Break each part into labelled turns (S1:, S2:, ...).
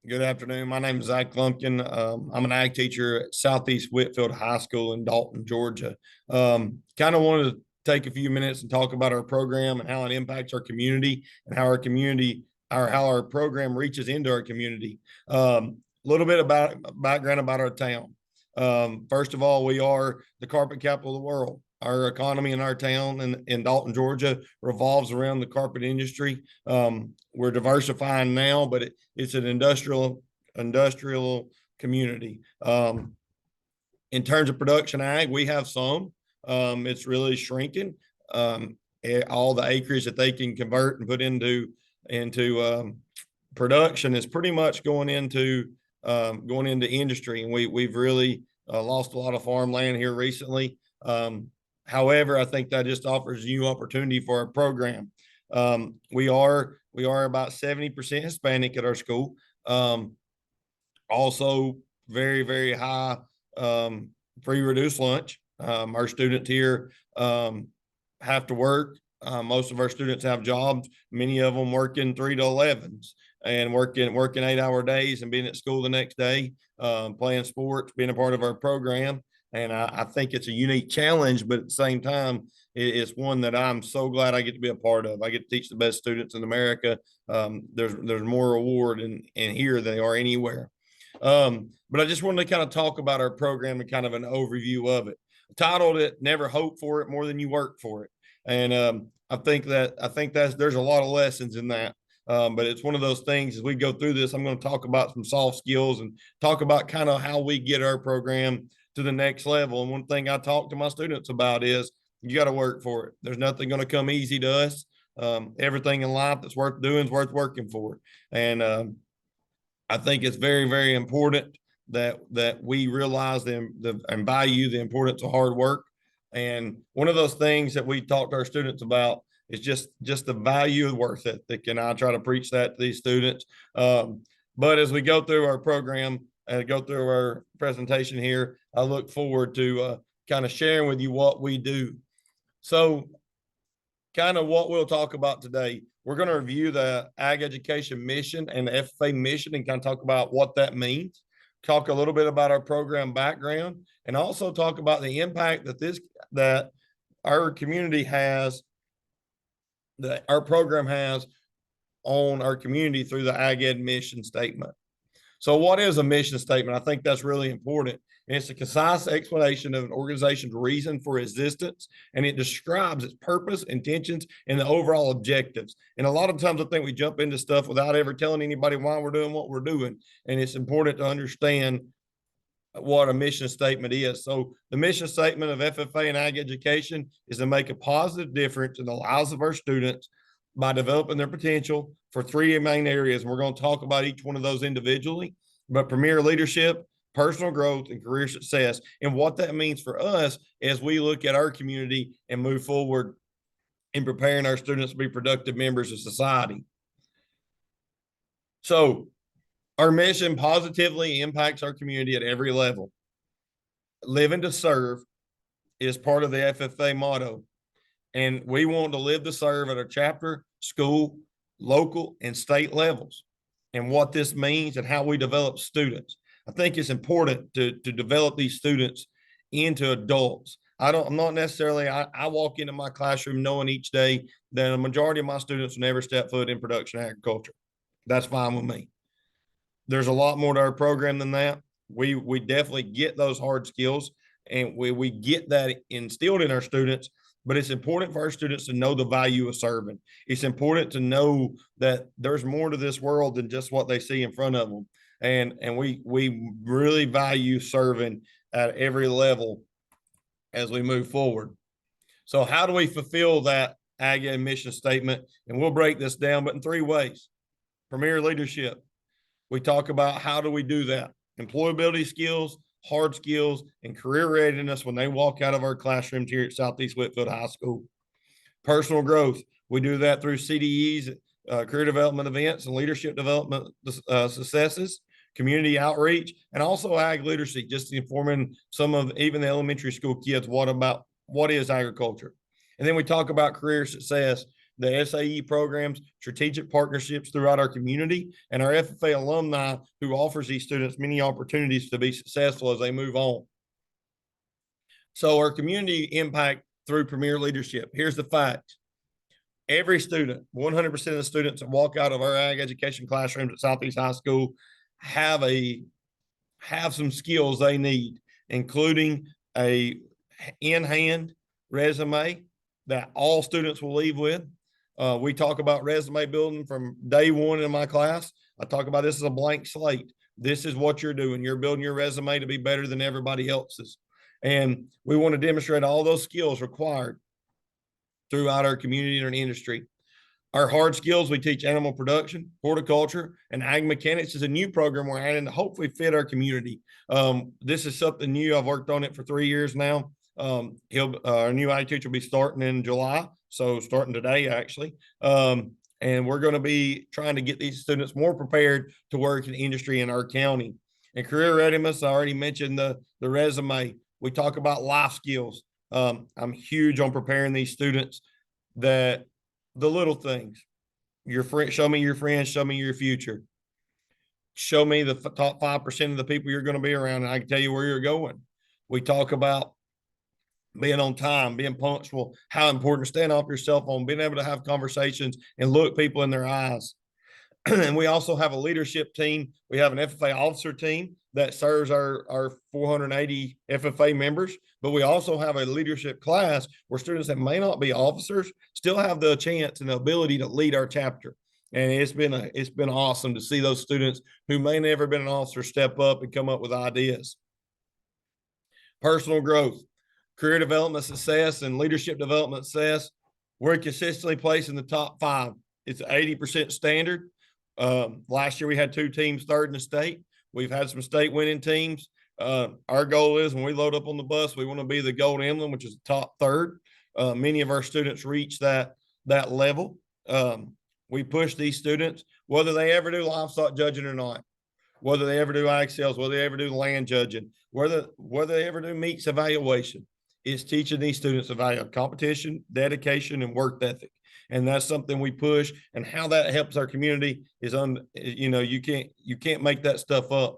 S1: Good afternoon. My name is Zach Lumpkin. I'm an ag teacher at Southeast Whitfield High School in Dalton, Georgia. Kind of wanted to take a few minutes and talk about our program and how it impacts our community and how our community, how our program reaches into our community. A little bit about background about our town. First of all, we are the carpet capital of the world. Our economy in our town in Dalton, Georgia, revolves around the carpet industry. We're diversifying now, but it's an industrial community. In terms of production ag, we have some. It's really shrinking. All the acreage that they can convert and put into production is pretty much going into industry, and we've really lost a lot of farmland here recently. However, I think that just offers new opportunity for our program. We are about 70% Hispanic at our school. Also, very high free reduced lunch. Our students here have to work. Most of our students have jobs. Many of them working 3 to 11s and working 8-hour days and being at school the next day, playing sports, being a part of our program. And I think it's a unique challenge, but at the same time, it's one that I'm so glad I get to be a part of. I get to teach the best students in America. There's more reward in here than there are anywhere. But I just wanted to kind of talk about our program and kind of an overview of it. I titled it "Never Hope for It More Than You Work for It," and I think there's a lot of lessons in that. But it's one of those things as we go through this, I'm going to talk about some soft skills and talk about kind of how we get our program to the next level. And one thing I talk to my students about is you got to work for it. There's nothing going to come easy to us. Everything in life that's worth doing is worth working for. And I think it's very important that we realize and value the importance of hard work. And one of those things that we talk to our students about is just the value of work ethic. And I try to preach that to these students. But as we go through our program and go through our presentation here, I look forward to kind of sharing with you what we do. So kind of what we'll talk about today. We're going to review the ag education mission and the FFA mission and kind of talk about what that means. Talk a little bit about our program background and also talk about the impact that our community has, that our program has on our community through the ag ed mission statement. So what is a mission statement? I think that's really important. And it's a concise explanation of an organization's reason for existence, and it describes its purpose, intentions, and the overall objectives. And a lot of times I think we jump into stuff without ever telling anybody why we're doing what we're doing. And it's important to understand what a mission statement is. So the mission statement of FFA and ag education is to make a positive difference in the lives of our students by developing their potential for 3 main areas. And we're going to talk about each one of those individually, but premier leadership, personal growth, and career success. And what that means for us as we look at our community and move forward in preparing our students to be productive members of society. So our mission positively impacts our community at every level. Living to serve is part of the FFA motto. And we want to live to serve at our chapter, school, local, and state levels. And what this means and how we develop students. I think it's important to develop these students into adults. I'm not necessarily, I walk into my classroom knowing each day that a majority of my students will never step foot in production agriculture. That's fine with me. There's a lot more to our program than that. We definitely get those hard skills and we get that instilled in our students, but it's important for our students to know the value of serving. It's important to know that there's more to this world than just what they see in front of them. And we really value serving at every level as we move forward. So how do we fulfill that ag ed mission statement? And we'll break this down, but in 3 ways. Premier leadership. We talk about how do we do that? Employability skills, hard skills, and career readiness when they walk out of our classrooms here at Southeast Whitfield High School. Personal growth. We do that through CDEs, career development events and leadership development successes, community outreach, and also ag literacy, just informing some of even the elementary school kids what is agriculture. And then we talk about career success. the SAE programs, strategic partnerships throughout our community, and our FFA alumni who offers these students many opportunities to be successful as they move on. So our community impact through Premier Leadership. Here's the fact. Every student, 100% of the students that walk out of our ag education classrooms at Southeast High School have some skills they need, including a in-hand resume that all students will leave with. We talk about resume building from day one in my class. I talk about this as a blank slate. This is what you're doing. You're building your resume to be better than everybody else's. And we want to demonstrate all those skills required throughout our community and our industry. Our hard skills, we teach animal production, horticulture, and ag mechanics is a new program we're adding to hopefully fit our community. This is something new. I've worked on it for 3 years now. Our new ag teacher will be starting in July. So starting today, actually. And we're going to be trying to get these students more prepared to work in industry in our county. And career readiness, I already mentioned the resume. We talk about life skills. I'm huge on preparing these students that the little things, your friend, show me your friends, show me your future. Show me the top 5% of the people you're going to be around, and I can tell you where you're going. We talk about being on time, being punctual, how important to stand off your cell phone, being able to have conversations and look people in their eyes. And we also have a leadership team. We have an FFA officer team that serves our 480 FFA members, but we also have a leadership class where students that may not be officers still have the chance and the ability to lead our chapter. And it's been awesome to see those students who may never been an officer step up and come up with ideas. Personal growth, career development success, and leadership development success. We're consistently placed in the top 5. It's 80% standard. Last year we had 2 teams third in the state. We've had some state winning teams. Our goal is when we load up on the bus, we want to be the gold emblem, which is the top third. Many of our students reach that level. We push these students, whether they ever do livestock judging or not, whether they ever do ag sales, whether they ever do land judging, whether they ever do meets evaluation, is teaching these students the value of competition, dedication, and work ethic. And that's something we push, and how that helps our community is you can't make that stuff up.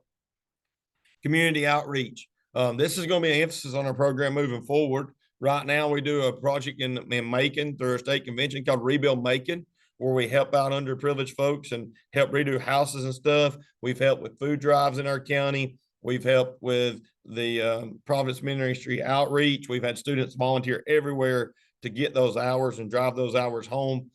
S1: Community outreach. This is going to be an emphasis on our program moving forward. Right now, we do a project in Macon through a state convention called Rebuild Macon, where we help out underprivileged folks and help redo houses and stuff. We've helped with food drives in our county. We've helped with the Providence Ministry outreach. We've had students volunteer everywhere to get those hours and drive those hours home.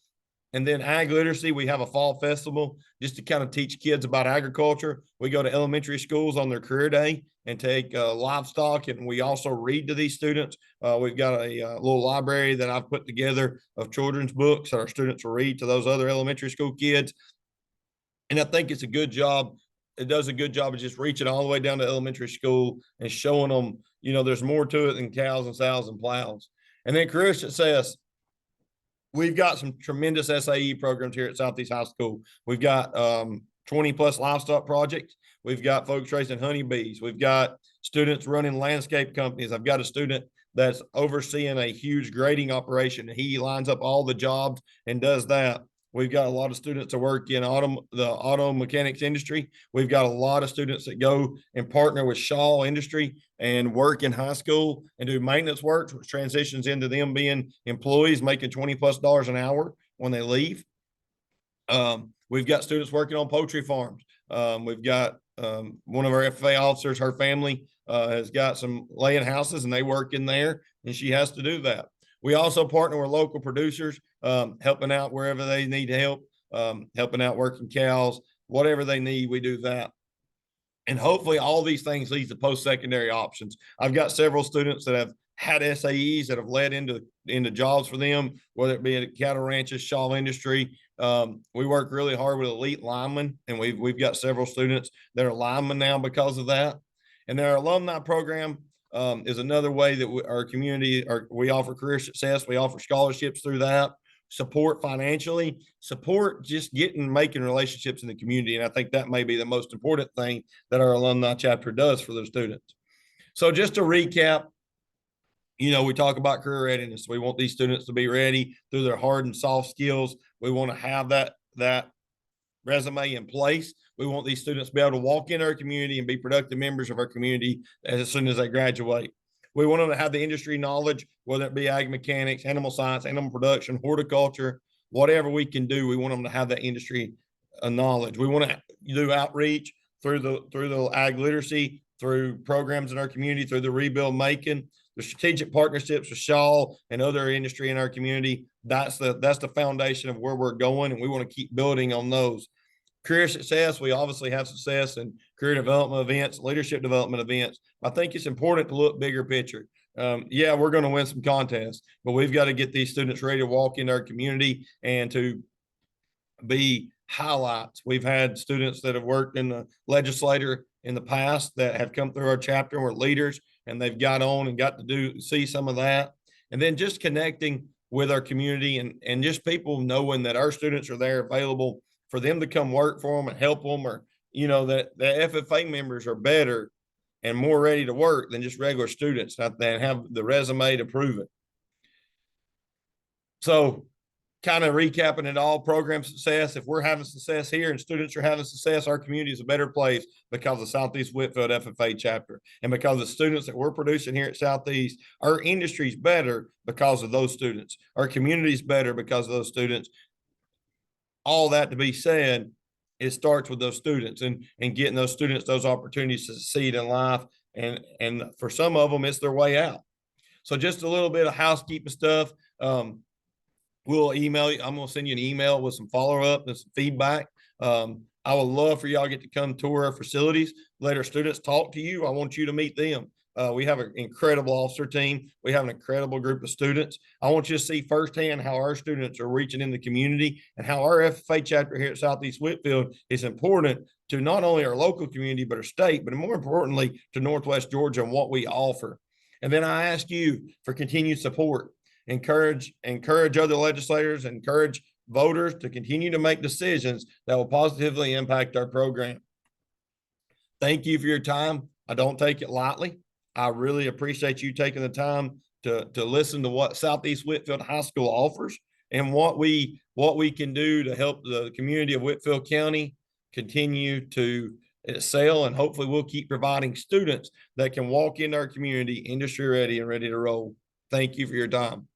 S1: And then ag literacy, we have a fall festival just to kind of teach kids about agriculture. We go to elementary schools on their career day and take livestock, and we also read to these students. We've got a little library that I've put together of children's books that our students will read to those other elementary school kids. And I think it's a good job. It does a good job of just reaching all the way down to elementary school and showing them, there's more to it than cows and sows and plows. And then career success. We've got some tremendous SAE programs here at Southeast High School. We've got 20 plus livestock projects. We've got folks raising honeybees. We've got students running landscape companies. I've got a student that's overseeing a huge grading operation. He lines up all the jobs and does that. We've got a lot of students that work in the auto mechanics industry. We've got a lot of students that go and partner with Shaw Industry and work in high school and do maintenance work, which transitions into them being employees making $20+ an hour when they leave. We've got students working on poultry farms. We've got one of our FFA officers, her family has got some laying houses and they work in there, and she has to do that. We also partner with local producers, helping out wherever they need help, helping out working cows, whatever they need, we do that. And hopefully all these things leads to post-secondary options. I've got several students that have had SAEs that have led into jobs for them, whether it be at cattle ranches, Shaw Industry. We work really hard with elite linemen, and we've got several students that are linemen now because of that. And our alumni program is another way that our community, we offer career success. We offer scholarships through that, support financially, support just making relationships in the community. And I think that may be the most important thing that our alumni chapter does for the students. So just to recap, we talk about career readiness. We want these students to be ready through their hard and soft skills. We want to have that resume in place. We want these students to be able to walk in our community and be productive members of our community as soon as they graduate. We want them to have the industry knowledge, whether it be ag mechanics, animal science, animal production, horticulture, whatever we can do. We want them to have that industry knowledge. We want to do outreach through the ag literacy, through programs in our community, through the Rebuild Macon, the strategic partnerships with Shaw and other industry in our community. That's the foundation of where we're going, and we want to keep building on those. Career success, we obviously have success in career development events, leadership development events. I think it's important to look bigger picture. Yeah, we're going to win some contests, but we've got to get these students ready to walk into our community and to be highlights. We've had students that have worked in the legislature in the past that have come through our chapter and were leaders, and they've got on and got to see some of that. And then just connecting with our community and just people knowing that our students are there available for them to come work for them and help them, or, that the FFA members are better and more ready to work than just regular students that have the resume to prove it. So kind of recapping it all, program success. If we're having success here and students are having success, our community is a better place because of Southeast Whitfield FFA chapter. And because of the students that we're producing here at Southeast, our industry is better because of those students. Our community is better because of those students. All that to be said, it starts with those students and getting those students those opportunities to succeed in life. And for some of them, it's their way out. So just a little bit of housekeeping stuff. We'll email you. I'm going to send you an email with some follow-up and some feedback. I would love for y'all to get to come tour our facilities, let our students talk to you. I want you to meet them. We have an incredible officer team. We have an incredible group of students. I want you to see firsthand how our students are reaching in the community and how our FFA chapter here at Southeast Whitfield is important to not only our local community, but our state, but more importantly to Northwest Georgia and what we offer. And then I ask you for continued support. Encourage other legislators, encourage voters to continue to make decisions that will positively impact our program. Thank you for your time. I don't take it lightly. I really appreciate you taking the time to listen to what Southeast Whitfield High School offers and what we can do to help the community of Whitfield County continue to excel. And hopefully we'll keep providing students that can walk into our community industry ready and ready to roll. Thank you for your time.